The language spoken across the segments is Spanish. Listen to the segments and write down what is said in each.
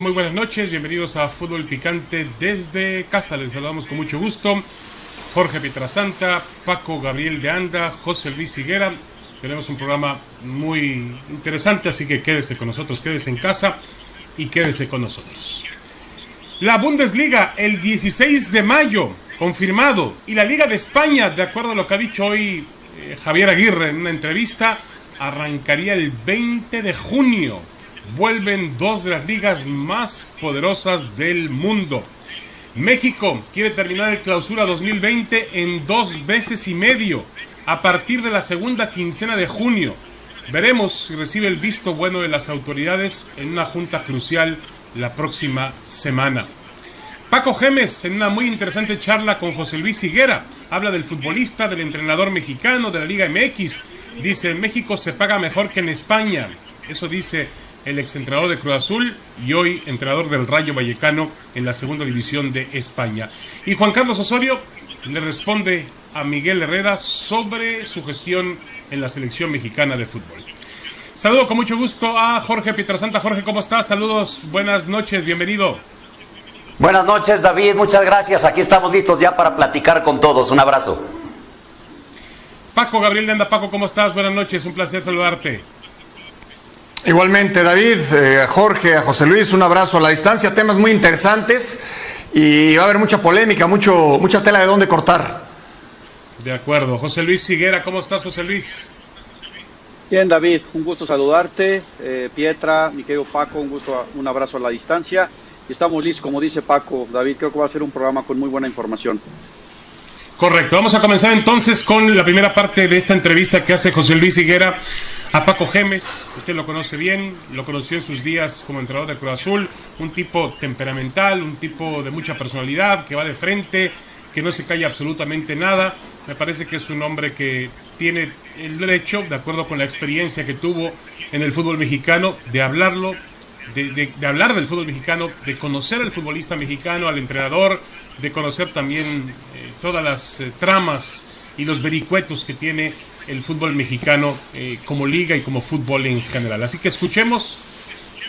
Muy buenas noches, bienvenidos a Fútbol Picante desde casa. Les saludamos con mucho gusto. Jorge Pietrasanta, Paco Gabriel de Anda, José Luis Higuera. Tenemos un programa muy interesante, así que quédese con nosotros, quédese en casa y quédese con nosotros. La Bundesliga el 16 de mayo, confirmado. Y la Liga de España, de acuerdo a lo que ha dicho hoy Javier Aguirre en una entrevista, arrancaría el 20 de junio. Vuelven dos de las ligas más poderosas del mundo. México quiere terminar el Clausura 2020 en 2 meses y medio, a partir de la segunda quincena de junio. Veremos si recibe el visto bueno de las autoridades en una junta crucial la próxima semana. Paco Gémez, en una muy interesante charla con José Luis Higuera, habla del futbolista, del entrenador mexicano, de la Liga MX. Dice, en México se paga mejor que en España. Eso dice el exentrenador de Cruz Azul y hoy entrenador del Rayo Vallecano en la segunda división de España. Y Juan Carlos Osorio le responde a Miguel Herrera sobre su gestión en la selección mexicana de fútbol. Saludo con mucho gusto a Jorge Pietrasanta. Jorge, ¿cómo estás? Saludos, buenas noches, bienvenido. Buenas noches, David, muchas gracias. Aquí estamos listos ya para platicar con todos. Un abrazo. Paco Gabriel de Anda. Paco, ¿cómo estás? Buenas noches, un placer saludarte. Igualmente, David, a Jorge, a José Luis, un abrazo a la distancia. Temas muy interesantes y va a haber mucha polémica, mucha tela de dónde cortar. De acuerdo. José Luis Higuera, ¿cómo estás, José Luis? Bien, David, un gusto saludarte. Pietra, mi querido Paco, un abrazo a la distancia. Y estamos listos, como dice Paco. David, creo que va a ser un programa con muy buena información. Correcto, vamos a comenzar entonces con la primera parte de esta entrevista que hace José Luis Higuera a Paco Gémez. Usted lo conoce bien, lo conoció en sus días como entrenador de Cruz Azul, un tipo temperamental, un tipo de mucha personalidad, que va de frente, que no se calla absolutamente nada. Me parece que es un hombre que tiene el derecho, de acuerdo con la experiencia que tuvo en el fútbol mexicano, de hablarlo, de hablar del fútbol mexicano, de conocer al futbolista mexicano, al entrenador, de conocer también todas las tramas y los vericuetos que tiene el fútbol mexicano como liga y como fútbol en general. Así que escuchemos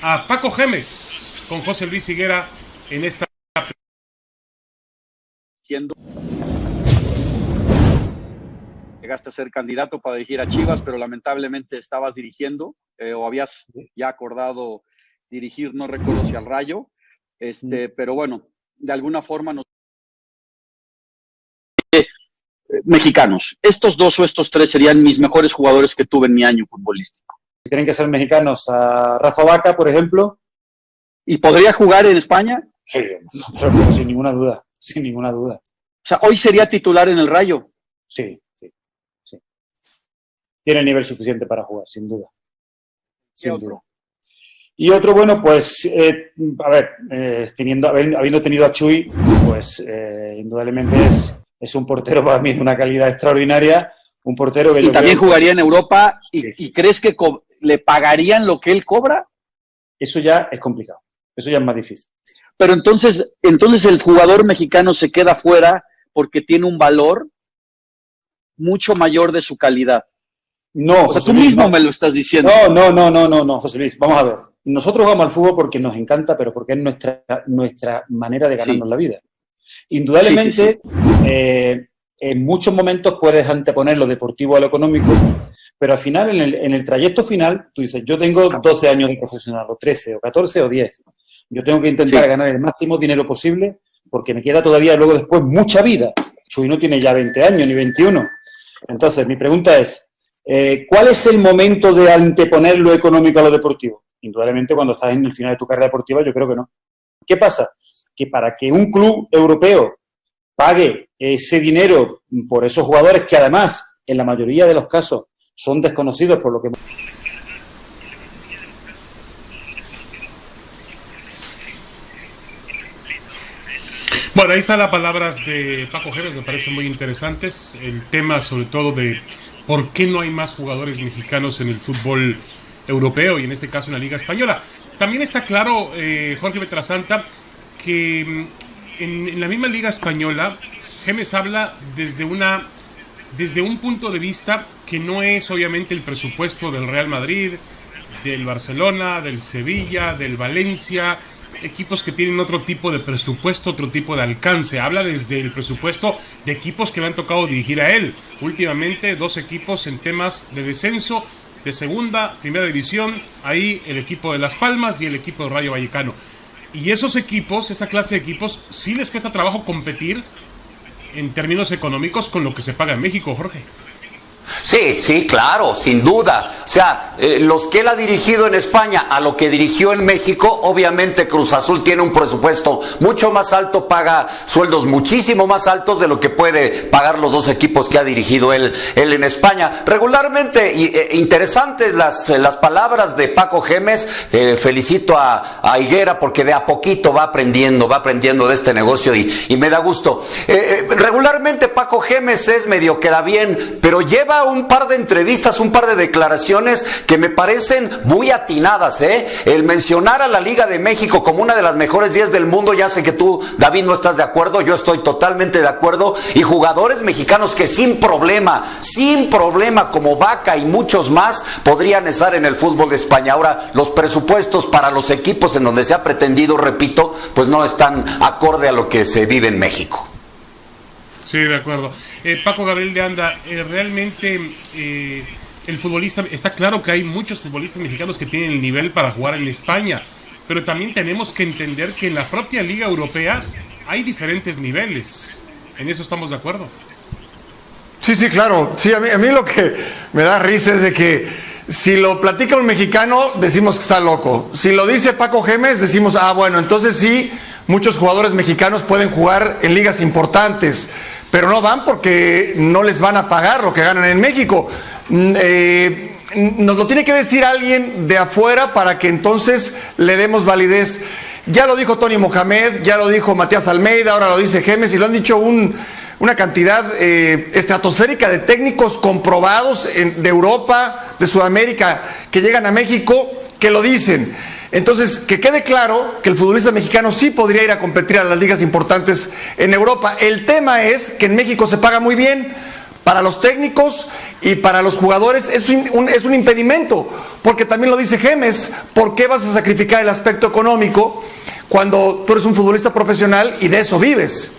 a Paco Gémez con José Luis Higuera en esta... Llegaste a ser candidato para dirigir a Chivas, pero lamentablemente estabas dirigiendo o habías ya acordado dirigir, no recuerdo si al Rayo, pero bueno, de alguna forma nos... mexicanos. Estos dos o estos tres serían mis mejores jugadores que tuve en mi año futbolístico. Si tienen que ser mexicanos, a Rafa Vaca, por ejemplo. ¿Y podría jugar en España? Sí, pero sin ninguna duda, sin ninguna duda. O sea, hoy sería titular en el Rayo. Sí. Tiene el nivel suficiente para jugar, sin duda. Sin duda. Y otro, bueno, pues, habiendo tenido a Chuy, pues, indudablemente es un portero para mí de una calidad extraordinaria, un portero que... ¿Y también jugaría en Europa? ¿Y crees que le pagarían lo que él cobra? Eso ya es complicado, eso ya es más difícil. Pero entonces el jugador mexicano se queda fuera porque tiene un valor mucho mayor de su calidad. No, o sea, tú mismo me lo estás diciendo. No, José Luis, vamos a ver. Nosotros jugamos al fútbol porque nos encanta, pero porque es nuestra manera de ganarnos la vida. Indudablemente, en muchos momentos puedes anteponer lo deportivo a lo económico, pero al final, en el trayecto final, tú dices, yo tengo 12 años de profesional, o 13, o 14, o 10. Yo tengo que intentar ganar el máximo dinero posible, porque me queda todavía luego después mucha vida. Chuy no tiene ya 20 años, ni 21. Entonces, mi pregunta es, ¿cuál es el momento de anteponer lo económico a lo deportivo? Indudablemente, cuando estás en el final de tu carrera deportiva, yo creo que no. ¿Qué pasa? Que para que un club europeo pague ese dinero por esos jugadores que además, en la mayoría de los casos, son desconocidos por lo que... Bueno, ahí están las palabras de Paco Gémez, me parecen muy interesantes. El tema sobre todo de por qué no hay más jugadores mexicanos en el fútbol europeo y en este caso en la Liga Española. También está claro, Jorge Pietrasanta, que en la misma Liga Española, Gémez habla desde un punto de vista que no es obviamente el presupuesto del Real Madrid, del Barcelona, del Sevilla, del Valencia, equipos que tienen otro tipo de presupuesto, otro tipo de alcance. Habla desde el presupuesto de equipos que le han tocado dirigir a él. Últimamente 2 equipos en temas de descenso, de segunda, primera división, ahí el equipo de Las Palmas y el equipo de Rayo Vallecano. Y esos equipos, esa clase de equipos, sí les cuesta trabajo competir en términos económicos con lo que se paga en México, Jorge. Sí, claro, sin duda. O sea, los que él ha dirigido en España a lo que dirigió en México, obviamente Cruz Azul tiene un presupuesto mucho más alto, paga sueldos muchísimo más altos de lo que puede pagar los 2 equipos que ha dirigido él en España. Regularmente, interesantes las palabras de Paco Gémez. Felicito a Higuera porque de a poquito va aprendiendo de este negocio y me da gusto. Regularmente Paco Gémez es medio queda bien, pero lleva un par de entrevistas, un par de declaraciones que me parecen muy atinadas, El mencionar a la Liga de México como una de las mejores 10 del mundo, ya sé que tú, David, no estás de acuerdo, yo estoy totalmente de acuerdo, y jugadores mexicanos que sin problema, como Vaca y muchos más, podrían estar en el fútbol de España. Ahora, los presupuestos para los equipos en donde se ha pretendido, repito, pues no están acorde a lo que se vive en México. Sí, de acuerdo. Paco Gabriel de Anda, realmente el futbolista, está claro que hay muchos futbolistas mexicanos que tienen el nivel para jugar en España, pero también tenemos que entender que en la propia Liga Europea hay diferentes niveles. ¿En eso estamos de acuerdo? Sí, claro. Sí, a mí lo que me da risa es de que si lo platica un mexicano, decimos que está loco. Si lo dice Paco Gémez, decimos, bueno, entonces sí, muchos jugadores mexicanos pueden jugar en ligas importantes, pero no van porque no les van a pagar lo que ganan en México. Nos lo tiene que decir alguien de afuera para que entonces le demos validez. Ya lo dijo Tony Mohamed, ya lo dijo Matías Almeida, ahora lo dice Gémez, y lo han dicho una cantidad estratosférica de técnicos comprobados de Europa, de Sudamérica, que llegan a México, que lo dicen. Entonces, que quede claro que el futbolista mexicano sí podría ir a competir a las ligas importantes en Europa. El tema es que en México se paga muy bien. Para los técnicos y para los jugadores es un impedimento, porque también lo dice Gémez. ¿Por qué vas a sacrificar el aspecto económico cuando tú eres un futbolista profesional y de eso vives?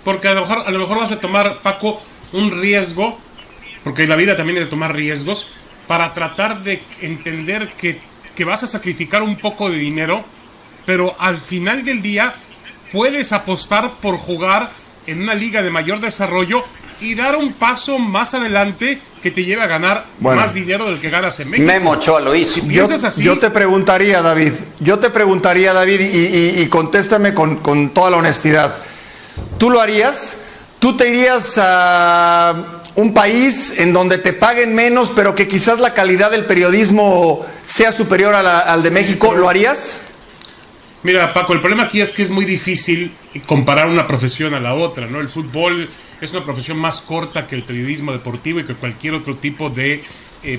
Porque a lo mejor vas a tomar, Paco, un riesgo, porque la vida también es de tomar riesgos, para tratar de entender que vas a sacrificar un poco de dinero, pero al final del día puedes apostar por jugar en una liga de mayor desarrollo y dar un paso más adelante que te lleve a ganar más dinero del que ganas en México. Memo Ochoa lo hizo. Yo te preguntaría, David, y contéstame con toda la honestidad. ¿Tú lo harías? ¿Tú te irías a un país en donde te paguen menos, pero que quizás la calidad del periodismo sea superior al de México? ¿Lo harías? Mira, Paco, el problema aquí es que es muy difícil comparar una profesión a la otra, ¿no? El fútbol es una profesión más corta que el periodismo deportivo y que cualquier otro tipo de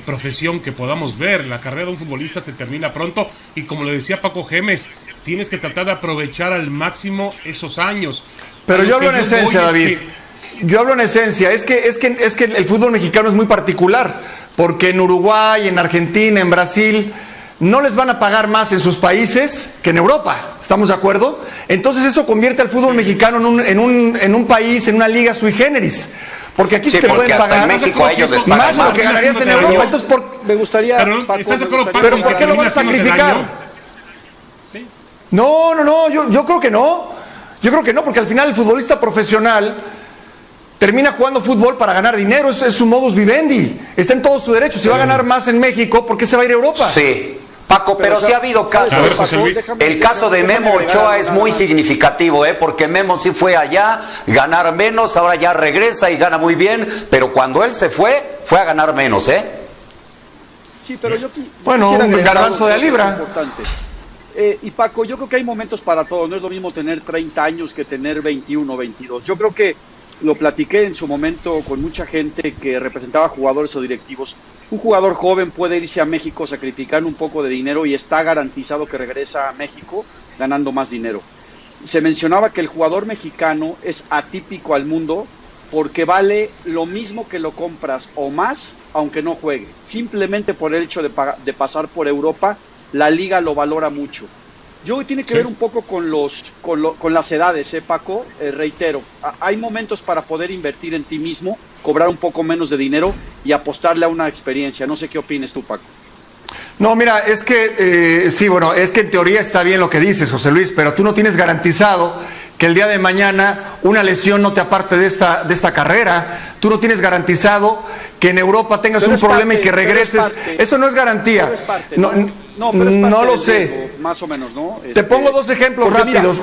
profesión que podamos ver. La carrera de un futbolista se termina pronto y, como le decía Paco Gémez, tienes que tratar de aprovechar al máximo esos años. Pero yo hablo en esencia, David. Yo hablo en esencia. Es que el fútbol mexicano es muy particular, porque en Uruguay, en Argentina, en Brasil, no les van a pagar más en sus países que en Europa. ¿Estamos de acuerdo? Entonces eso convierte al fútbol mexicano en un país, en una liga sui generis. Porque aquí se pueden pagar en México ellos les pagan más de lo que ganarías en Europa. Entonces, me gustaría... Pero, Paco, ¿estás de acuerdo, Paco, ¿pero por qué lo vas a sacrificar? ¿Sí? No, yo creo que no. Yo creo que no, porque al final el futbolista profesional termina jugando fútbol para ganar dinero, es su modus vivendi, está en todo su derecho. Si va a ganar más en México, ¿por qué se va a ir a Europa? Sí, Paco, pero sí ha habido casos. El caso de Memo Ochoa es muy significativo, porque Memo sí fue allá, ganar menos, ahora ya regresa y gana muy bien, pero cuando él se fue a ganar menos, Sí, pero yo bueno, un garbanzo de libra. Y Paco, yo creo que hay momentos para todo. No es lo mismo tener 30 años que tener 21 o 22. Yo creo que lo platiqué en su momento con mucha gente que representaba jugadores o directivos. Un jugador joven puede irse a México, sacrificar un poco de dinero y está garantizado que regresa a México ganando más dinero. Se mencionaba que el jugador mexicano es atípico al mundo porque vale lo mismo que lo compras o más, aunque no juegue. Simplemente por el hecho de pasar por Europa, la liga lo valora mucho. Yo tiene que ver un poco con las edades, Paco. Reitero, hay momentos para poder invertir en ti mismo, cobrar un poco menos de dinero y apostarle a una experiencia. No sé qué opines tú, Paco. No, mira, es que, sí, bueno, es que en teoría está bien lo que dices, José Luis, pero tú no tienes garantizado que el día de mañana una lesión no te aparte de esta carrera. Tú no tienes garantizado que en Europa tengas un problema y que regreses. Eso no es garantía. No lo sé. Más o menos, ¿no? Te pongo dos ejemplos rápidos.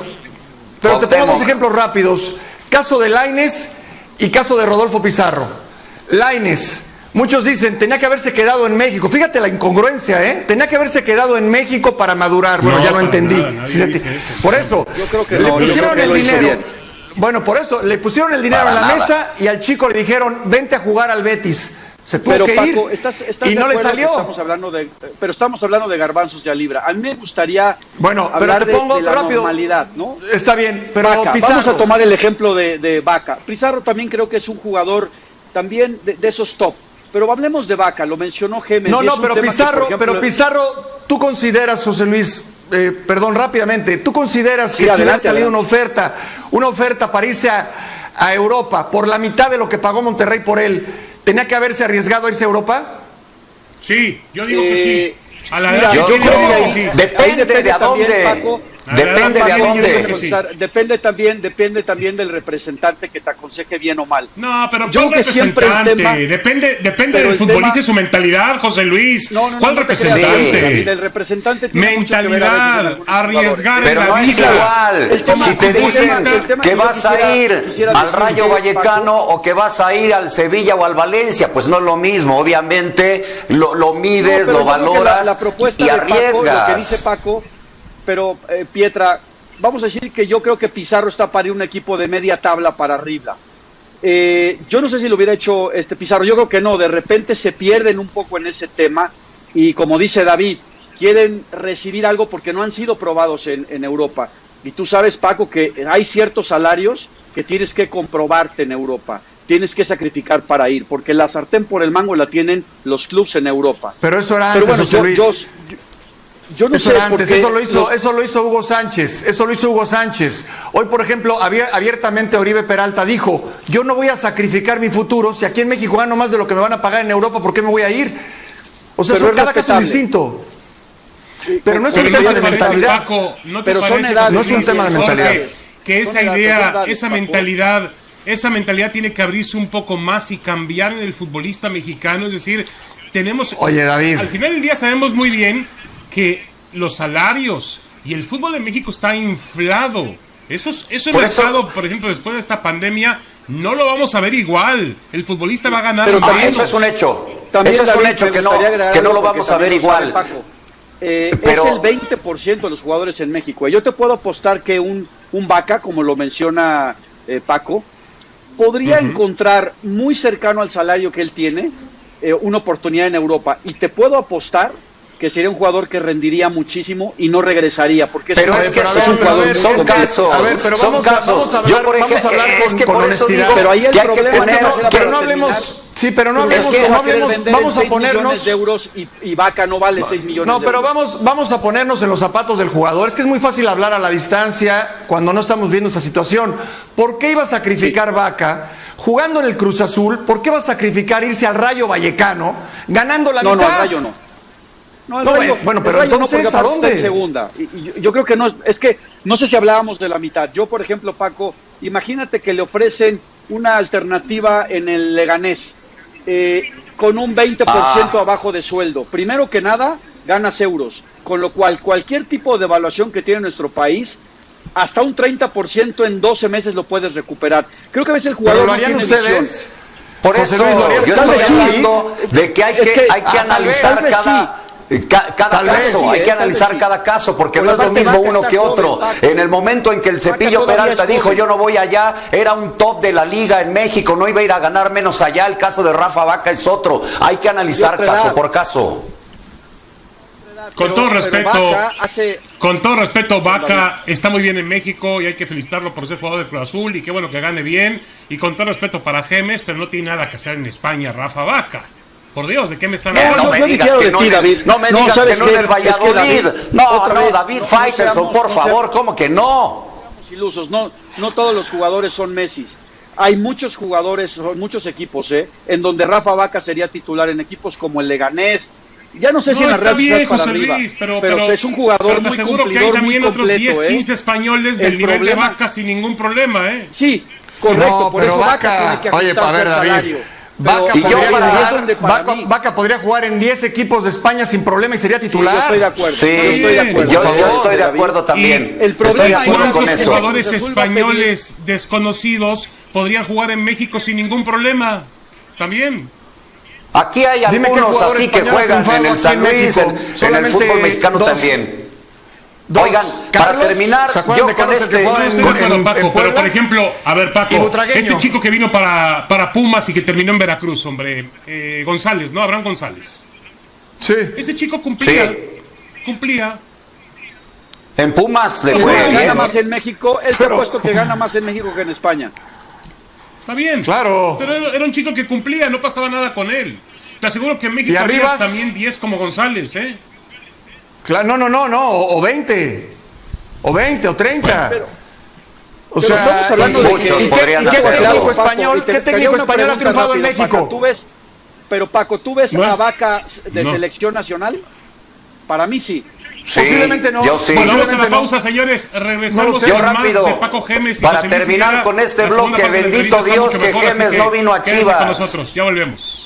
Pero te pongo dos ejemplos rápidos. Caso de Lainez y caso de Rodolfo Pizarro. Lainez. Muchos dicen, tenía que haberse quedado en México. Fíjate la incongruencia, ¿eh? Tenía que haberse quedado en México para madurar. Bueno, ya lo entendí. Por eso, yo creo que le pusieron el dinero. Bueno, por eso, le pusieron el dinero en la mesa y al chico le dijeron, vente a jugar al Betis. Se tuvo que ir y no le salió. Pero estamos hablando de garbanzos de a libra. A mí me gustaría hablar de la normalidad, ¿no? Está bien, pero Vaca, vamos a tomar el ejemplo de Vaca. Pizarro también creo que es un jugador también de esos top. Pero hablemos de Vaca, lo mencionó Gémez. Pero Pizarro, tú consideras, José Luis, perdón, rápidamente, ¿tú consideras que si hubiera salido una oferta para irse a Europa por la mitad de lo que pagó Monterrey por él, tenía que haberse arriesgado a irse a Europa? Sí, yo digo que sí. A la edad, yo creo que sí. Depende de a dónde. Paco, depende de a dónde. Depende también del representante que te aconseje bien o mal. No, pero ¿cuál representante? Depende del futbolista y su mentalidad, José Luis. ¿Cuál representante? El representante tiene mentalidad, arriesgar en la vida. Pero no es igual. Si te dicen que vas a ir al Rayo Vallecano o que vas a ir al Sevilla o al Valencia, pues no es lo mismo. Obviamente lo mides, lo valoras y arriesgas. Lo que dice Paco, pero Pietra, vamos a decir que yo creo que Pizarro está para ir un equipo de media tabla para arriba. Yo no sé si lo hubiera hecho Pizarro, yo creo que no, de repente se pierden un poco en ese tema y como dice David, quieren recibir algo porque no han sido probados en Europa. Y tú sabes, Paco, que hay ciertos salarios que tienes que comprobarte en Europa. Tienes que sacrificar para ir, porque la sartén por el mango la tienen los clubes en Europa. Pero eso era antes, José Luis. Yo no eso sé era antes, eso lo hizo Hugo Sánchez. Hoy, por ejemplo, abiertamente Oribe Peralta dijo, yo no voy a sacrificar mi futuro, si aquí en México gano más de lo que me van a pagar en Europa, ¿por qué me voy a ir? O sea, cada caso es distinto. Pero no es un tema de mentalidad. No es un tema de mentalidad. Que esa idea, esa mentalidad tiene que abrirse un poco más y cambiar en el futbolista mexicano, es decir, tenemos... Oye, David. Al final del día sabemos muy bien que los salarios y el fútbol en México está inflado. Eso mercado, por ejemplo, después de esta pandemia, no lo vamos a ver igual. El futbolista va a ganar más. Eso es un hecho. Eso es un hecho que no lo vamos a ver igual. Pero... Es el 20% de los jugadores en México. Yo te puedo apostar que un Vaca, como lo menciona Paco, podría encontrar muy cercano al salario que él tiene una oportunidad en Europa. Y te puedo apostar que sería un jugador que rendiría muchísimo y no regresaría, porque pero es un jugador, son casos. A ver, pero vamos a hablar, con honestidad. Pero ahí el problema no hablemos. Sí, pero no hablemos, vamos a ponernos de euros y Vaca no vale 6 millones de euros. No, pero vamos a ponernos en los zapatos del jugador. Es que es muy fácil hablar a la distancia cuando no estamos viendo esa situación. ¿Por qué iba a sacrificar Vaca jugando en el Cruz Azul? ¿Por qué va a sacrificar irse al Rayo Vallecano ganando la mitad? No, al Rayo no. Bueno, pero entonces, ¿a dónde? En segunda. Y yo creo que no, es que no sé si hablábamos de la mitad. Yo, por ejemplo, Paco, imagínate que le ofrecen una alternativa en el Leganés con un 20% abajo de sueldo. Primero que nada, ganas euros, con lo cual cualquier tipo de evaluación que tiene nuestro país, hasta un 30% en 12 meses lo puedes recuperar. Creo que a veces el jugador ¿Pero lo harían ustedes? Visión. Por eso yo estoy hablando de que hay que analizar cada caso, hay que analizar cada caso, porque no es lo mismo uno que otro. En el momento en que el Cepillo Peralta dijo yo no voy allá, era un top de la liga en México, no iba a ir a ganar menos allá. El caso de Rafa Vaca es otro, hay que analizar caso por caso. Con todo respeto, Vaca está muy bien en México y hay que felicitarlo por ser jugador de Cruz Azul y qué bueno que gane bien. Y con todo respeto para Gémez, pero no tiene nada que hacer en España, Rafa Vaca. Por Dios, ¿de qué me están No, hablando? no me digas que no, David. no me digas ¿sabes que no en el qué? Es que Valladolid. David no Faitelson, seamos- por no favor, seamos- ¿cómo que no? Ilusos, no todos los jugadores son Messi. Hay muchos jugadores, son muchos equipos, en donde Rafa Vaca sería titular en equipos como el Leganés. Ya no sé si en la está Real bien, Sociedad para José arriba, Luis, pero pero es un jugador pero te muy aseguro que hay cumplidor, también muy otros 10, completo, 15 españoles del El nivel problema- de Vaca sin ningún problema, Sí, correcto, No, por pero eso Vaca tiene que oye, ajustarse a ver, al David, salario. Vaca Pero- Y yo podría, para ahí es dar- donde para mí- Vaca podría jugar en 10 equipos de España sin problema y sería Sí, titular. yo estoy de acuerdo. Sí, yo estoy de acuerdo. yo Por favor, estoy de David. acuerdo también. Y el problema Estoy de ahí acuerdo es con ¿Cuántos eso. jugadores Cruz Azul va a pedir- españoles desconocidos podrían jugar en México sin ningún problema? También. Aquí hay Dime qué algunos jugador así que español ha juegan triunfado en el aquí San en Luis, México. en el Solamente fútbol mexicano dos. también. Dos. Oigan, para Carlos, terminar, ¿se acuerdan yo de con Carlos, el que este... jugaba No estoy de acuerdo, Paco, pero Puebla? por ejemplo, a ver, Y Paco, Butragueño. este chico que vino para Pumas y que terminó en Veracruz, hombre, González, ¿no? Abraham González. Sí. Ese chico cumplía. Sí. Cumplía. En Pumas le Y fue gana bien. más en México, él te ha puesto que gana más en México que en España. Está bien. Claro. Pero era un chico que cumplía, no pasaba nada con él. Te aseguro que en México ¿Y había Arribas? también 10 como González, ¿eh? Claro, no, o 20. O 20, o 30. O Pero sea, estamos hablando de muchos ¿y podrían qué hacerlo. técnico Paco, español, y te qué haría técnico una español ha pregunta triunfado en rápida, México? Paco, ¿tú ves No. a Vaca de No. selección nacional? Para mí sí. Sí, Posiblemente no. yo sí. Bueno, vamos a la Posiblemente no. pausa, señores. Regresamos No lo sé. Yo con más rápido, de Paco Gemes y para José Luis terminar Higuera. con este La segunda bloque, parte de la bendito entrevista está Dios mucho que mejor, así Gemes no vino a quédense Chivas. con nosotros, ya volvemos.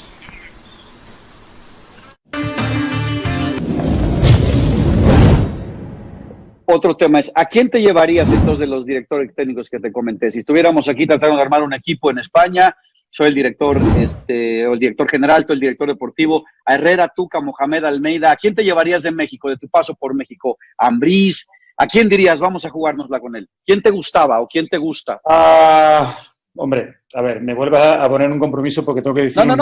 Otro tema es, ¿a quién te llevarías entonces de los directores técnicos que te comenté? Si estuviéramos aquí tratando de armar un equipo en España, soy el director, o el director general, tú el director deportivo, a Herrera, Tuca, Mohamed Almeida, ¿a quién te llevarías de México, de tu paso por México? Ambriz, ¿a quién dirías, vamos a jugárnosla con él? ¿Quién te gustaba o quién te gusta? Hombre, a ver, me vuelves a poner un compromiso porque tengo que decir... No,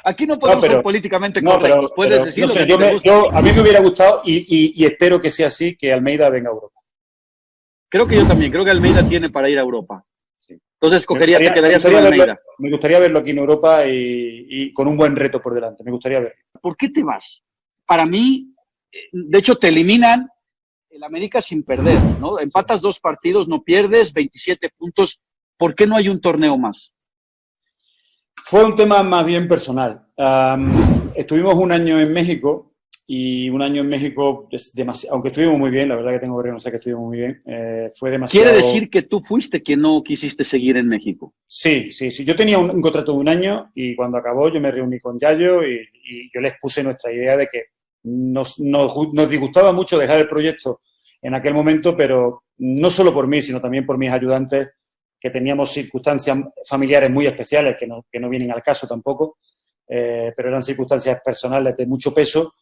aquí no podemos ser políticamente correctos, puedes decir lo que te gusta. A mí me hubiera gustado y espero que sea así, que Almeida venga a Europa. Creo que yo también, creo que Almeida tiene para ir a Europa. Sí. Entonces te quedarías con Almeida. Me gustaría verlo aquí en Europa y con un buen reto por delante, me gustaría verlo. ¿Por qué te vas? Para mí, de hecho, te eliminan el América sin perder, ¿no? Empatas 2 partidos, no pierdes, 27 puntos. ¿Por qué no hay un torneo más? Fue un tema más bien personal. Estuvimos un año en México y un año en México es demasiado, aunque estuvimos muy bien, la verdad que tengo que reconocer que estuvimos muy bien, fue demasiado... ¿Quiere decir que tú fuiste quien no quisiste seguir en México? Sí. Yo tenía un contrato de un año y cuando acabó yo me reuní con Yayo y yo les puse nuestra idea de que nos disgustaba mucho dejar el proyecto en aquel momento, pero no solo por mí, sino también por mis ayudantes, que teníamos circunstancias familiares muy especiales, que no vienen al caso tampoco, pero eran circunstancias personales de mucho peso.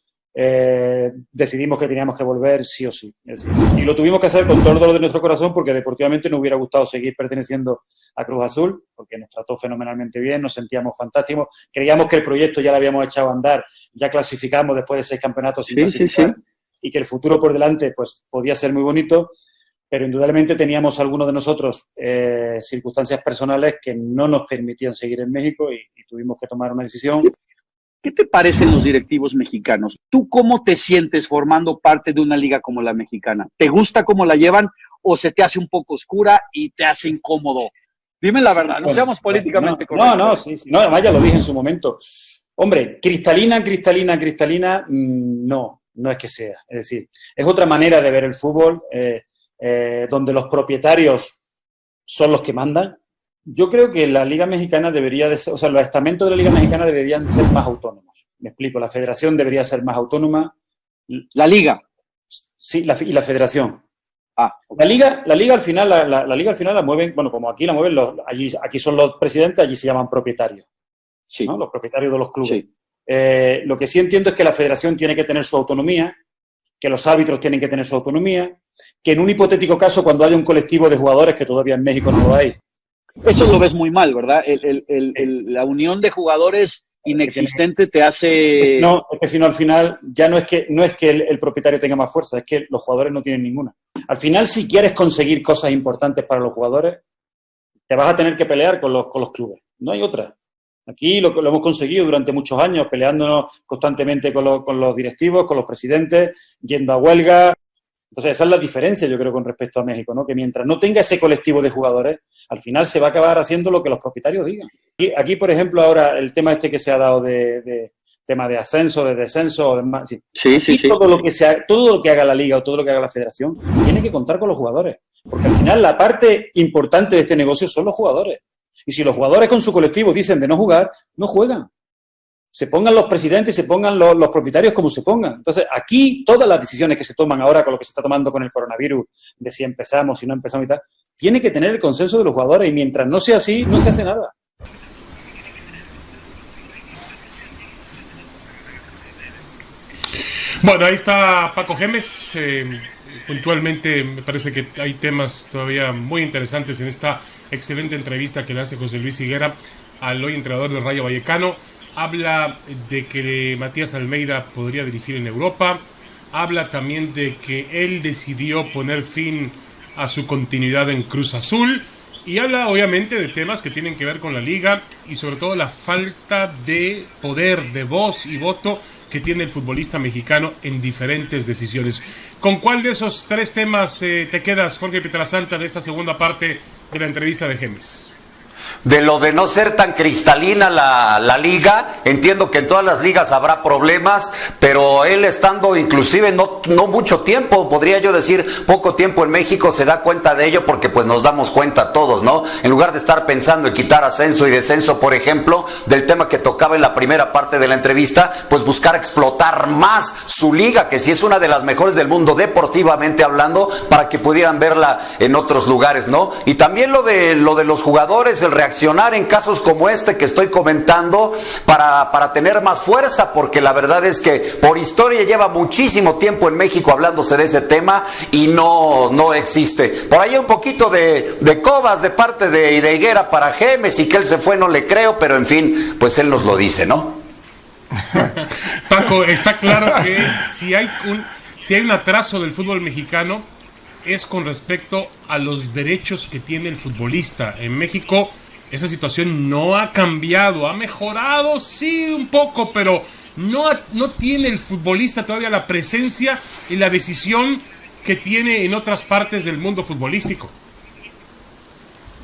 Decidimos que teníamos que volver sí o sí. Es decir, y lo tuvimos que hacer con todo el dolor de nuestro corazón porque deportivamente nos hubiera gustado seguir perteneciendo a Cruz Azul, porque nos trató fenomenalmente bien, nos sentíamos fantásticos, creíamos que el proyecto ya lo habíamos echado a andar, ya clasificamos después de 6 campeonatos sin clasificar, y que el futuro por delante pues podía ser muy bonito, pero indudablemente teníamos algunos de nosotros circunstancias personales que no nos permitían seguir en México y tuvimos que tomar una decisión. ¿Qué te parecen los directivos mexicanos? ¿Tú cómo te sientes formando parte de una liga como la mexicana? ¿Te gusta cómo la llevan o se te hace un poco oscura y te hace incómodo? Dime la verdad, no seamos políticamente correctos. Sí. No, además ya lo dije en su momento. Hombre, cristalina, no es que sea. Es decir, es otra manera de ver el fútbol, donde los propietarios son los que mandan. Yo creo que la Liga Mexicana debería de ser, o sea, los estamentos de la Liga Mexicana deberían ser más autónomos. Me explico, la federación debería ser más autónoma. La liga. Sí, y la federación. Okay. La liga al final la mueven, bueno, como aquí la mueven aquí son los presidentes, allí se llaman propietarios. Sí. ¿No? Los propietarios de los clubes. Sí. Lo que sí entiendo es que la federación tiene que tener su autonomía, que los árbitros tienen que tener su autonomía, que en un hipotético caso, cuando haya un colectivo de jugadores, que todavía en México no lo hay. Eso lo ves muy mal, ¿verdad? La unión de jugadores inexistente te hace... No, es que si no, al final, ya no es que el propietario tenga más fuerza, es que los jugadores no tienen ninguna. Al final, si quieres conseguir cosas importantes para los jugadores, te vas a tener que pelear con los clubes. No hay otra. Aquí lo hemos conseguido durante muchos años, peleándonos constantemente con los directivos, con los presidentes, yendo a huelga. Entonces, esa es la diferencia, yo creo, con respecto a México, ¿no? Que mientras no tenga ese colectivo de jugadores, al final se va a acabar haciendo lo que los propietarios digan. Y aquí, por ejemplo, ahora el tema este que se ha dado de tema de ascenso, de descenso, sí. Todo lo que haga la liga o todo lo que haga la federación tiene que contar con los jugadores, porque al final la parte importante de este negocio son los jugadores. Y si los jugadores con su colectivo dicen de no jugar, no juegan. Se pongan los presidentes y se pongan los propietarios como se pongan. Entonces, aquí todas las decisiones que se toman ahora con lo que se está tomando con el coronavirus, de si empezamos, si no empezamos y tal, tiene que tener el consenso de los jugadores, y mientras no sea así, no se hace nada. Bueno, ahí está Paco Gémez. Puntualmente me parece que hay temas todavía muy interesantes en esta excelente entrevista que le hace José Luis Higuera al hoy entrenador del Rayo Vallecano. Habla de que Matías Almeida podría dirigir en Europa. Habla también de que él decidió poner fin a su continuidad en Cruz Azul. Y habla obviamente de temas que tienen que ver con la liga y sobre todo la falta de poder, de voz y voto que tiene el futbolista mexicano en diferentes decisiones. ¿Con cuál de esos tres temas te quedas, Jorge Pietrasanta, de esta segunda parte de la entrevista de Gémez? De lo de no ser tan cristalina la liga, entiendo que en todas las ligas habrá problemas, pero él estando inclusive no mucho tiempo, podría yo decir poco tiempo en México, se da cuenta de ello, porque pues nos damos cuenta todos, ¿no? En lugar de estar pensando en quitar ascenso y descenso, por ejemplo, del tema que tocaba en la primera parte de la entrevista, pues buscar explotar más su liga, que sí es una de las mejores del mundo deportivamente hablando, para que pudieran verla en otros lugares, ¿no? Y también lo de los jugadores, el reaccionar en casos como este que estoy comentando para tener más fuerza, porque la verdad es que por historia lleva muchísimo tiempo en México hablándose de ese tema y no existe. Por ahí un poquito de cobas de parte de Higuera para Gémez, y que él se fue no le creo, pero en fin, pues él nos lo dice, ¿no? Paco, está claro que si hay un atraso del fútbol mexicano es con respecto a los derechos que tiene el futbolista. En México esa situación no ha cambiado, ha mejorado, sí, un poco, pero no tiene el futbolista todavía la presencia y la decisión que tiene en otras partes del mundo futbolístico.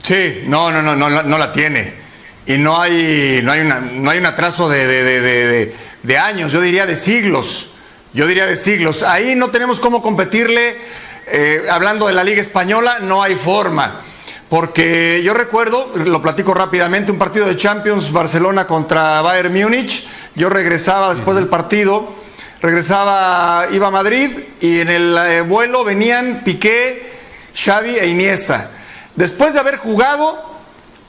Sí, no la tiene. Y no hay un atraso de años, yo diría de siglos. Ahí no tenemos cómo competirle. Hablando de la Liga Española, no hay forma. Porque yo recuerdo, lo platico rápidamente, un partido de Champions, Barcelona contra Bayern Múnich. Yo regresaba después del partido, iba a Madrid, y en el vuelo venían Piqué, Xavi e Iniesta. Después de haber jugado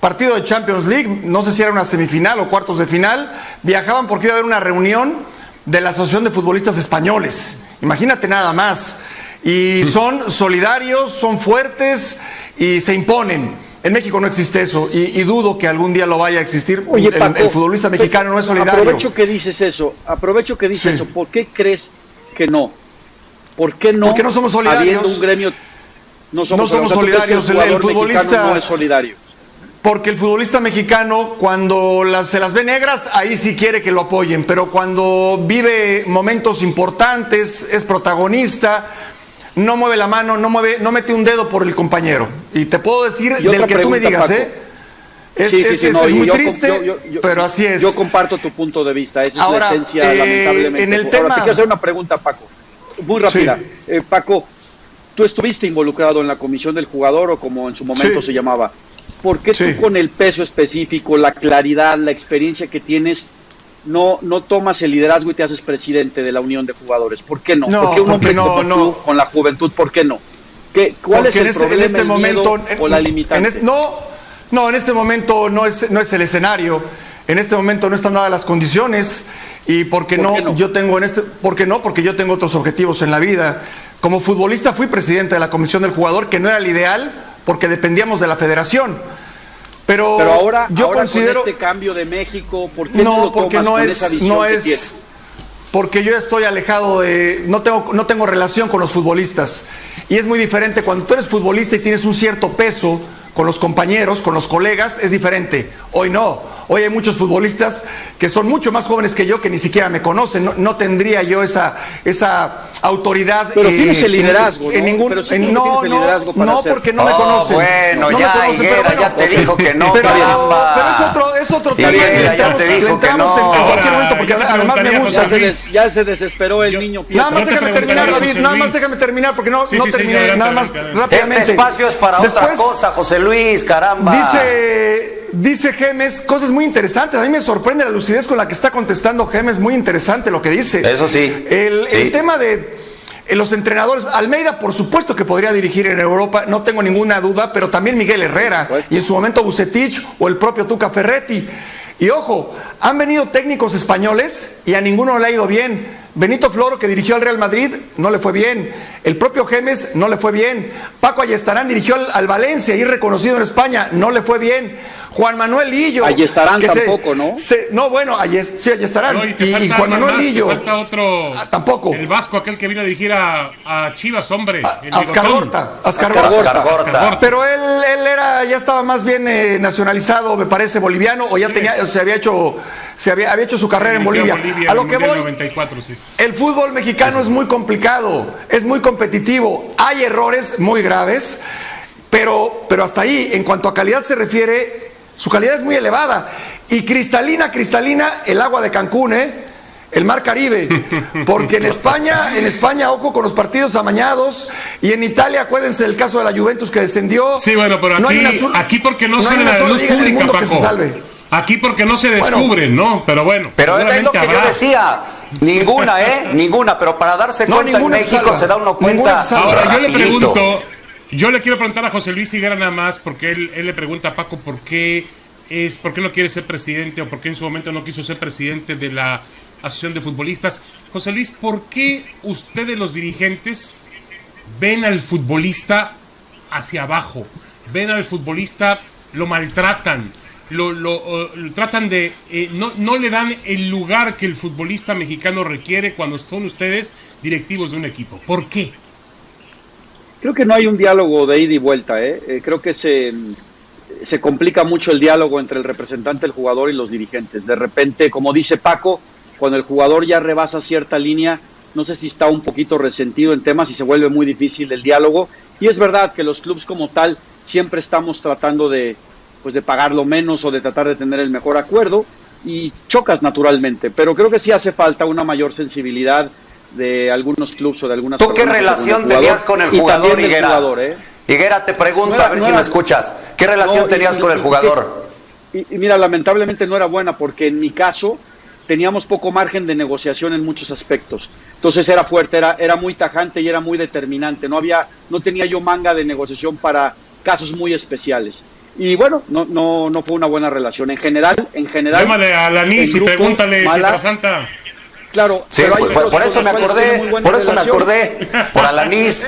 partido de Champions League, no sé si era una semifinal o cuartos de final, viajaban porque iba a haber una reunión de la Asociación de Futbolistas Españoles. Imagínate nada más. Y son solidarios, son fuertes y se imponen. En México no existe eso, y dudo que algún día lo vaya a existir. Oye, Paco, el futbolista mexicano no es solidario. Aprovecho que dices eso. ¿Por qué crees que no? ¿Por qué no? Porque no somos solidarios. Habiendo un gremio, no somos solidarios. El futbolista no es solidario. Porque el futbolista mexicano, cuando se las ve negras, ahí sí quiere que lo apoyen, pero cuando vive momentos importantes, es protagonista, no mueve la mano, no mete un dedo por el compañero. Y te puedo decir, del que tú me digas, Paco, es muy triste, pero así es. Yo comparto tu punto de vista, esa es la esencia, lamentablemente. En el Ahora, tema... te quiero hacer una pregunta, Paco, muy rápida. Sí. Paco, tú estuviste involucrado en la comisión del jugador, o como en su momento se llamaba. ¿Por qué tú, con el peso específico, la claridad, la experiencia que tienes, no tomas el liderazgo y te haces presidente de la unión de jugadores? ¿Por qué no? ¿Por qué un hombre como tú, con la juventud, por qué no? ¿Cuál es el problema, el miedo o la limitante? En este momento no es el escenario. En este momento no están dadas las condiciones. Y porque yo tengo porque yo tengo otros objetivos en la vida. Como futbolista fui presidente de la comisión del jugador, que no era el ideal, porque dependíamos de la federación. Pero ahora, yo considero con este cambio de México, ¿por qué no lo tomas con esa visión que tienes? Porque yo estoy alejado no tengo relación con los futbolistas. Y es muy diferente cuando tú eres futbolista y tienes un cierto peso con los compañeros, con los colegas, es diferente. Hoy no. Hoy hay muchos futbolistas que son mucho más jóvenes que yo, que ni siquiera me conocen. No tendría yo esa autoridad. Pero tienes el liderazgo, en ningún, pero sí tienes el liderazgo para no, hacer. porque no me conocen. Bueno, no ya, me conocen, Higuera, ya te dijo que no, pero caramba. es otro tema. Higuera, ya te dijo que no. En cualquier momento, porque Yo te además me preguntaría, gusta. José Ya se desesperó el niño. Nada más Yo te déjame terminar, preguntaría, David. José Nada más Luis. déjame terminar, porque no Sí, terminé. adelante, Nada más adelante. rápidamente. Este espacio es para otra cosa, José Luis, caramba. Dice Gemes cosas muy interesantes. A mí me sorprende la lucidez con la que está contestando Gemes. Muy interesante lo que dice. Eso sí. El tema de los entrenadores. Almeida, por supuesto que podría dirigir en Europa, no tengo ninguna duda, pero también Miguel Herrera y en su momento Vucetich o el propio Tuca Ferretti. Y ojo, han venido técnicos españoles y a ninguno le ha ido bien. Benito Floro, que dirigió al Real Madrid, no le fue bien. El propio Gemes no le fue bien. Paco Ayestarán dirigió al Valencia, y reconocido en España, no le fue bien. Juan Manuel Lillo. Ayestarán tampoco, ¿no? No, bueno, sí, Ayestarán. No, y Juan Manuel Lillo. Falta otro. Tampoco. El vasco, aquel que vino a dirigir a Chivas, hombre. Ascargorta. Pero él ya estaba más bien nacionalizado, me parece, boliviano, o ya tenía, había hecho su carrera en Bolivia. A lo que voy, 94, sí. el fútbol mexicano es muy complicado, es muy competitivo, hay errores muy graves, pero hasta ahí, en cuanto a calidad se refiere, su calidad es muy elevada. Y cristalina, el agua de Cancún, el mar Caribe, porque en España, ojo con los partidos amañados, y en Italia, acuérdense del caso de la Juventus que descendió. Sí, bueno, pero aquí porque no sale la luz pública, Paco. Aquí porque no se descubren, ¿no? Pero bueno. Pero es lo que yo decía. Ninguna, pero para darse cuenta en México se da uno cuenta. Ahora, yo le quiero preguntar a José Luis Higuera nada más, porque él le pregunta a Paco por qué no quiere ser presidente, o por qué en su momento no quiso ser presidente de la Asociación de Futbolistas. José Luis, ¿por qué ustedes los dirigentes ven al futbolista hacia abajo? Ven al futbolista, lo maltratan, lo tratan de... no le dan el lugar que el futbolista mexicano requiere cuando son ustedes directivos de un equipo. ¿Por qué? Creo que no hay un diálogo de ida y vuelta. Creo que se complica mucho el diálogo entre el representante del jugador y los dirigentes. De repente, como dice Paco, cuando el jugador ya rebasa cierta línea, no sé si está un poquito resentido en temas y se vuelve muy difícil el diálogo. Y es verdad que los clubes como tal siempre estamos tratando de pagar lo menos o de tratar de tener el mejor acuerdo, y chocas naturalmente. Pero creo que sí hace falta una mayor sensibilidad de algunos clubes o de algunas personas. ¿Tú qué relación tenías con el jugador, Higuera? Higuera, te pregunto, a ver si me escuchas. ¿Qué relación tenías con el jugador? Y mira, lamentablemente no era buena, porque en mi caso teníamos poco margen de negociación en muchos aspectos. Entonces era fuerte, era muy tajante y era muy determinante. No tenía yo manga de negociación para casos muy especiales. Y bueno, no fue una buena relación. En general. Llámale a Alanis y pregúntale, Pietrasanta. Claro, sí, por eso me acordé, por Alanis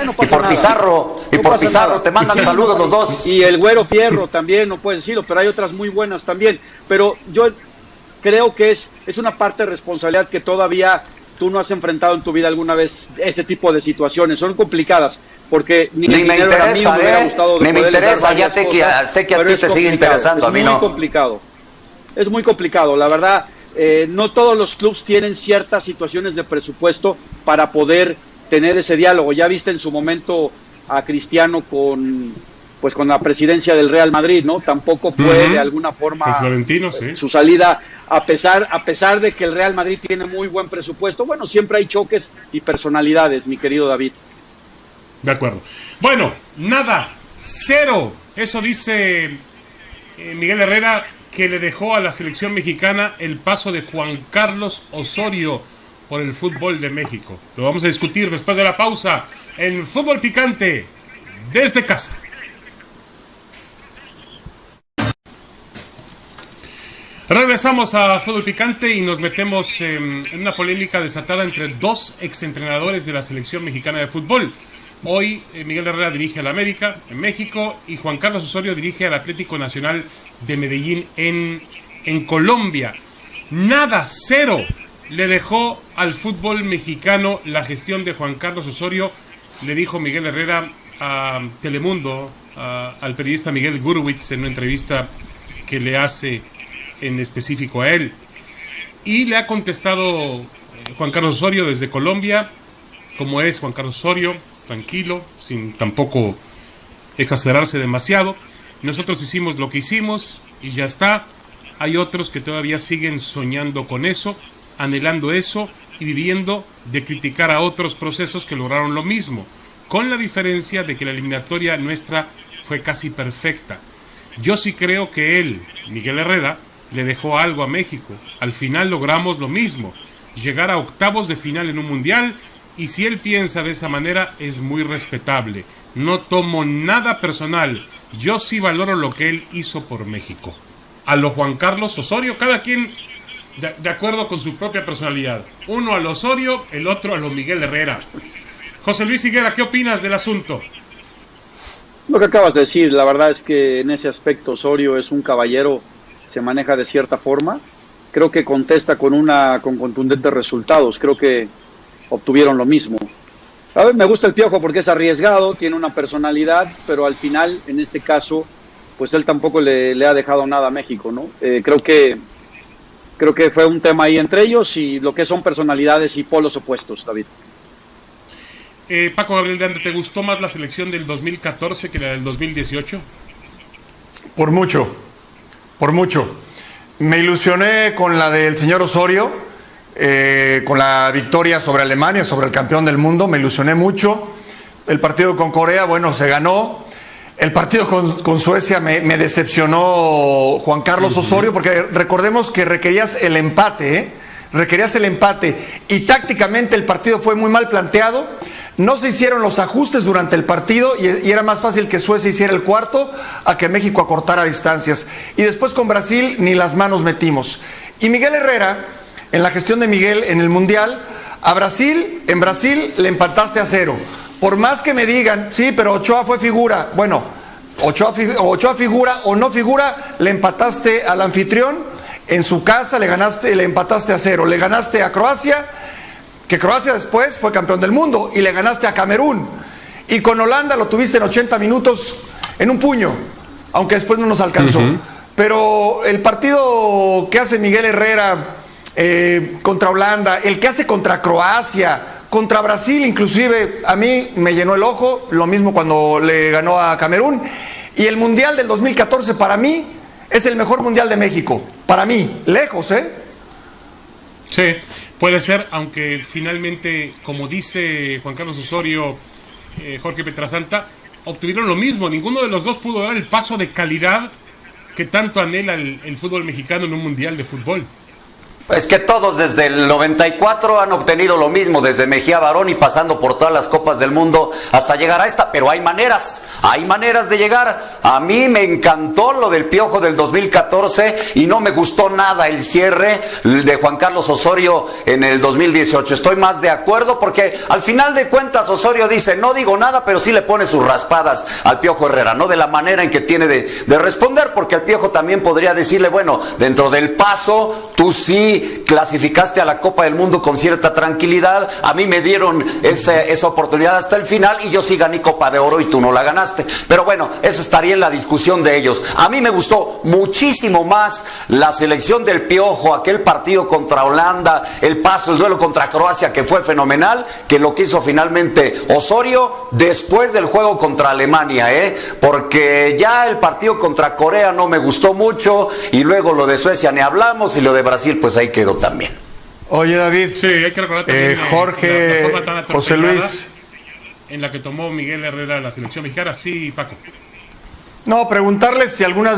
y por Pizarro, te mandan saludos los dos. Y el Güero Fierro también, no puedes decirlo, pero hay otras muy buenas también. Pero yo creo que es una parte de responsabilidad que todavía tú no has enfrentado en tu vida alguna vez, ese tipo de situaciones. Son complicadas, porque ni me interesa, ni me interesa, ya sé que a ti te sigue interesando, a mí no. Es muy complicado, la verdad. No todos los clubes tienen ciertas situaciones de presupuesto para poder tener ese diálogo. Ya viste en su momento a Cristiano con la presidencia del Real Madrid, ¿no? Tampoco fue de alguna forma Florentino, sí. Su salida, a pesar de que el Real Madrid tiene muy buen presupuesto. Bueno, siempre hay choques y personalidades, mi querido David. De acuerdo. Bueno, nada, 0. Eso dice Miguel Herrera, que le dejó a la selección mexicana el paso de Juan Carlos Osorio por el fútbol de México. Lo vamos a discutir después de la pausa en Fútbol Picante desde casa. Regresamos a Fútbol Picante y nos metemos en una polémica desatada entre dos exentrenadores de la selección mexicana de fútbol. Hoy Miguel Herrera dirige al América en México y Juan Carlos Osorio dirige al Atlético Nacional de Medellín en Colombia. Nada, 0 le dejó al fútbol mexicano la gestión de Juan Carlos Osorio, le dijo Miguel Herrera a Telemundo, al periodista Miguel Gurwitz, en una entrevista que le hace en específico a él. Y le ha contestado Juan Carlos Osorio desde Colombia, como es Juan Carlos Osorio, tranquilo, sin tampoco exagerarse demasiado. Nosotros hicimos lo que hicimos y ya está. Hay otros que todavía siguen soñando con eso, anhelando eso y viviendo de criticar a otros procesos que lograron lo mismo, con la diferencia de que la eliminatoria nuestra fue casi perfecta. Yo sí creo que él, Miguel Herrera, le dejó algo a México. Al final logramos lo mismo, llegar a octavos de final en un mundial, y si él piensa de esa manera es muy respetable. No tomo nada personal, yo sí valoro lo que él hizo por México. A lo Juan Carlos Osorio, cada quien de acuerdo con su propia personalidad. Uno a lo Osorio, el otro a lo Miguel Herrera. José Luis Higuera, ¿qué opinas del asunto? Lo que acabas de decir, la verdad es que en ese aspecto Osorio es un caballero, se maneja de cierta forma. Creo que contesta con contundentes resultados. Creo que obtuvieron lo mismo. A ver, me gusta el Piojo porque es arriesgado, tiene una personalidad, pero al final, en este caso, pues él tampoco le ha dejado nada a México, ¿no? Creo que fue un tema ahí entre ellos y lo que son personalidades y polos opuestos, David. Paco Gabriel de Anda, ¿te gustó más la selección del 2014 que la del 2018? Por mucho. Me ilusioné con la del señor Osorio, con la victoria sobre Alemania, sobre el campeón del mundo, me ilusioné mucho. El partido con Corea, bueno, se ganó. El partido con Suecia me decepcionó Juan Carlos Osorio, porque recordemos que requerías el empate, y tácticamente el partido fue muy mal planteado. No se hicieron los ajustes durante el partido y era más fácil que Suecia hiciera el cuarto a que México acortara distancias. Y después con Brasil ni las manos metimos. Y Miguel Herrera, en la gestión de Miguel en el Mundial, en Brasil le empataste a 0. Por más que me digan, sí, pero Ochoa fue figura. Bueno, Ochoa figura o no figura, le empataste al anfitrión en su casa, le empataste a 0. Le ganaste a Croacia, que Croacia después fue campeón del mundo, y le ganaste a Camerún. Y con Holanda lo tuviste en 80 minutos en un puño, aunque después no nos alcanzó. Pero el partido que hace Miguel Herrera contra Holanda, el que hace contra Croacia, contra Brasil inclusive, a mí me llenó el ojo, lo mismo cuando le ganó a Camerún. Y el Mundial del 2014 para mí es el mejor Mundial de México, para mí, lejos, Sí, puede ser, aunque finalmente, como dice Juan Carlos Osorio, Jorge Pietrasanta, obtuvieron lo mismo. Ninguno de los dos pudo dar el paso de calidad que tanto anhela el fútbol mexicano en un mundial de fútbol. Es que todos desde el 94 han obtenido lo mismo, desde Mejía Barón y pasando por todas las copas del mundo hasta llegar a esta, pero hay maneras de llegar. A mí me encantó lo del Piojo del 2014 y no me gustó nada el cierre de Juan Carlos Osorio en el 2018. Estoy más de acuerdo porque al final de cuentas Osorio dice, no digo nada, pero sí le pone sus raspadas al Piojo Herrera, no de la manera en que tiene de responder, porque el Piojo también podría decirle, bueno, dentro del paso, tú sí clasificaste a la Copa del Mundo con cierta tranquilidad, a mí me dieron esa oportunidad hasta el final y yo sí gané Copa de Oro y tú no la ganaste. Pero bueno, eso estaría en la discusión de ellos. A mí me gustó muchísimo más la selección del Piojo, aquel partido contra Holanda, el paso, el duelo contra Croacia, que fue fenomenal, que lo que hizo finalmente Osorio después del juego contra Alemania, porque ya el partido contra Corea no me gustó mucho, y luego lo de Suecia ni hablamos, y lo de Brasil pues ahí quedó también. Oye, David, sí, hay que recordar también, Jorge, la forma tan José Luis, en la que tomó Miguel Herrera la selección mexicana. Sí, Paco. No, preguntarles si alguna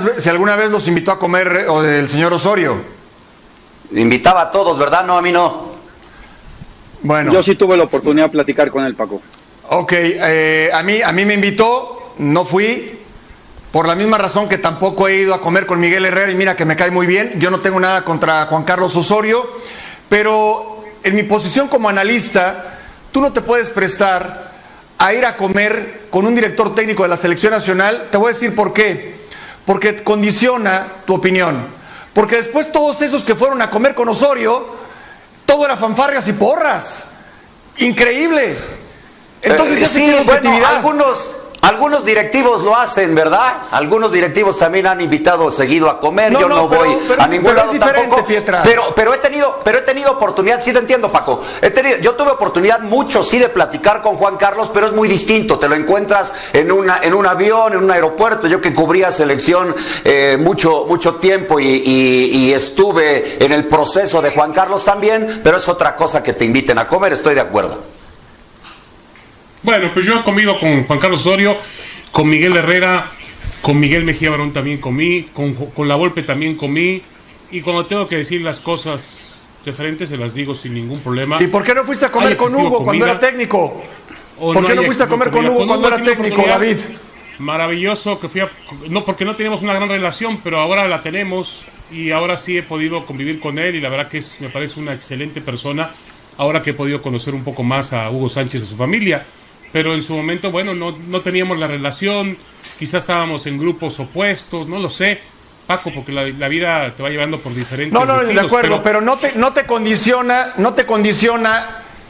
vez los invitó a comer el señor Osorio. Invitaba a todos, ¿verdad? No, a mí no. Bueno. Yo sí tuve la oportunidad de platicar con él, Paco. Ok, a mí me invitó, no fui. Por la misma razón que tampoco he ido a comer con Miguel Herrera, y mira que me cae muy bien. Yo no tengo nada contra Juan Carlos Osorio, pero en mi posición como analista, tú no te puedes prestar a ir a comer con un director técnico de la selección nacional. Te voy a decir por qué. Porque condiciona tu opinión. Porque después todos esos que fueron a comer con Osorio, todo era fanfarrias y porras. Increíble. Entonces ya sí, bueno, Algunos directivos lo hacen, ¿verdad? Algunos directivos también han invitado seguido a comer. Yo no voy a ningún lado tampoco. Pero he tenido oportunidad, sí te entiendo, Paco. Yo tuve oportunidad mucho, sí, de platicar con Juan Carlos, pero es muy distinto. Te lo encuentras en un avión, en un aeropuerto. Yo que cubría selección mucho tiempo y estuve en el proceso de Juan Carlos también, pero es otra cosa que te inviten a comer, estoy de acuerdo. Bueno, pues yo he comido con Juan Carlos Osorio, con Miguel Herrera, con Miguel Mejía Barón también comí, con La Volpe también comí, y cuando tengo que decir las cosas de frente se las digo sin ningún problema. ¿Y por qué no fuiste a comer con Hugo cuando era técnico? ¿Por qué no fuiste a comer con Hugo cuando era técnico, David? Maravilloso que no, porque no teníamos una gran relación, pero ahora la tenemos y ahora sí he podido convivir con él y la verdad que me parece una excelente persona, ahora que he podido conocer un poco más a Hugo Sánchez y a su familia. Pero en su momento, bueno, no teníamos la relación, quizás estábamos en grupos opuestos, no lo sé, Paco, porque la vida te va llevando por diferentes destinos. De acuerdo, pero no te condiciona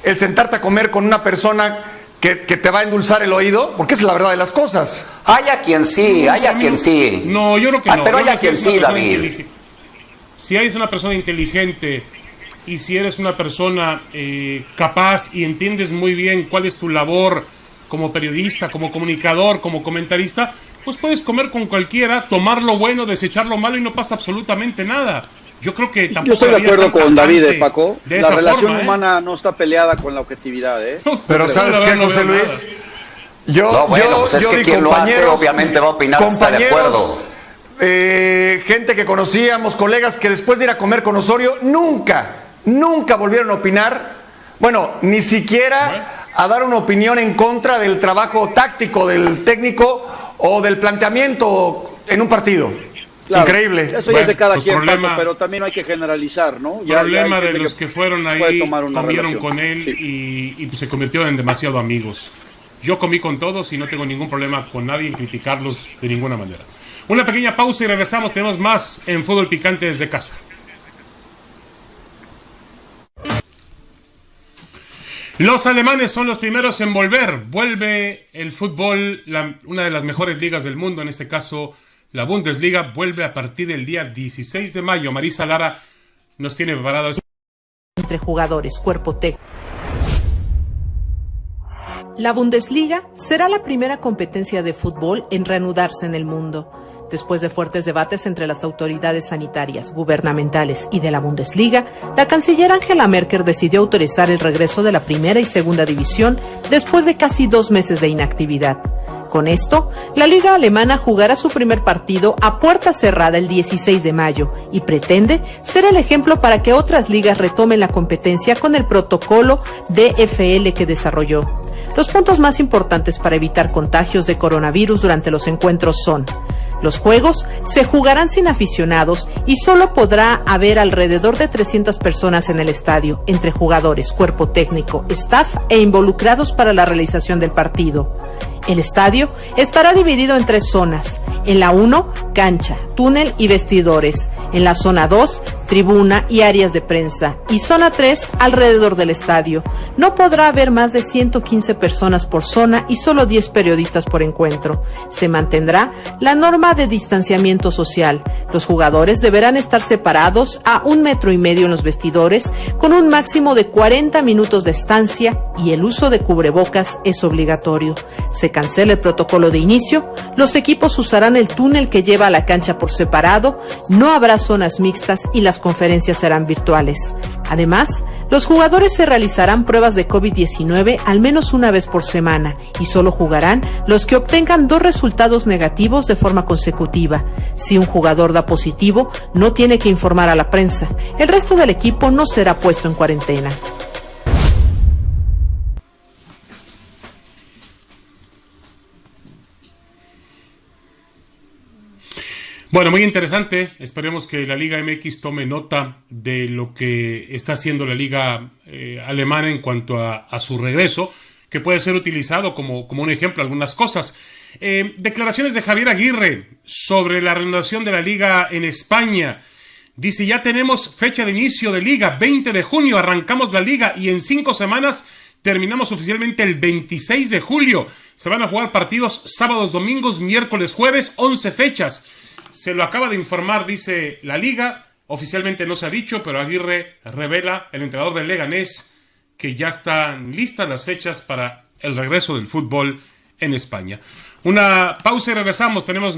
el sentarte a comer con una persona que te va a endulzar el oído, porque es la verdad de las cosas. Hay a quien sí, sí. No, yo creo que no. Pero hay a quien sí, David. Si eres una persona inteligente y si eres una persona capaz y entiendes muy bien cuál es tu labor como periodista, como comunicador, como comentarista, pues puedes comer con cualquiera, tomar lo bueno, desechar lo malo y no pasa absolutamente nada. Yo creo que tampoco. Yo estoy de acuerdo con David, Paco. La relación humana no está peleada con la objetividad, Pero ¿sabes qué, José Luis? Pues es que quien lo hace obviamente va a opinar, está de acuerdo. Gente que conocíamos, colegas que después de ir a comer con Osorio nunca volvieron a opinar, ni siquiera a dar una opinión en contra del trabajo táctico del técnico o del planteamiento en un partido. Claro, increíble. Eso ya es de cada quien, Paco, pero también hay que generalizar, ¿no? Problema de los que fueron ahí, comieron con él y pues se convirtieron en demasiado amigos. Yo comí con todos y no tengo ningún problema con nadie en criticarlos de ninguna manera. Una pequeña pausa y regresamos. Tenemos más en Fútbol Picante desde casa. Los alemanes son los primeros en volver. Vuelve el fútbol, una de las mejores ligas del mundo, en este caso la Bundesliga, vuelve a partir del día 16 de mayo. Marisa Lara nos tiene preparado. Entre jugadores, cuerpo técnico. La Bundesliga será la primera competencia de fútbol en reanudarse en el mundo. Después de fuertes debates entre las autoridades sanitarias, gubernamentales y de la Bundesliga, la canciller Angela Merkel decidió autorizar el regreso de la primera y segunda división después de casi 2 meses de inactividad. Con esto, la liga alemana jugará su primer partido a puerta cerrada el 16 de mayo y pretende ser el ejemplo para que otras ligas retomen la competencia con el protocolo DFL que desarrolló. Los puntos más importantes para evitar contagios de coronavirus durante los encuentros son: los juegos se jugarán sin aficionados y solo podrá haber alrededor de 300 personas en el estadio, entre jugadores, cuerpo técnico, staff e involucrados para la realización del partido. El estadio estará dividido en 3 zonas. En la 1, cancha, túnel y vestidores. En la zona 2, tribuna y áreas de prensa. Y zona 3, alrededor del estadio. No podrá haber más de 115 personas por zona y solo 10 periodistas por encuentro. Se mantendrá la norma de distanciamiento social. Los jugadores deberán estar separados a 1,5 metros en los vestidores, con un máximo de 40 minutos de estancia, y el uso de cubrebocas es obligatorio. Se cancela el protocolo de inicio, los equipos usarán el túnel que lleva a la cancha por separado, no habrá zonas mixtas y las conferencias serán virtuales. Además, los jugadores se realizarán pruebas de COVID-19 al menos una vez por semana y solo jugarán los que obtengan 2 resultados negativos de forma consecutiva. Si un jugador da positivo, no tiene que informar a la prensa. El resto del equipo no será puesto en cuarentena. Bueno, muy interesante. Esperemos que la Liga MX tome nota de lo que está haciendo la Liga alemana en cuanto a su regreso, que puede ser utilizado como un ejemplo algunas cosas. Declaraciones de Javier Aguirre sobre la renovación de la Liga en España. Dice: ya tenemos fecha de inicio de Liga, 20 de junio arrancamos la Liga y en 5 semanas terminamos oficialmente el 26 de julio. Se van a jugar partidos sábados, domingos, miércoles, jueves, 11 fechas. Se lo acaba de informar, dice la Liga. Oficialmente no se ha dicho, pero Aguirre revela, el entrenador del Leganés, que ya están listas las fechas para el regreso del fútbol en España. Una pausa y regresamos. Tenemos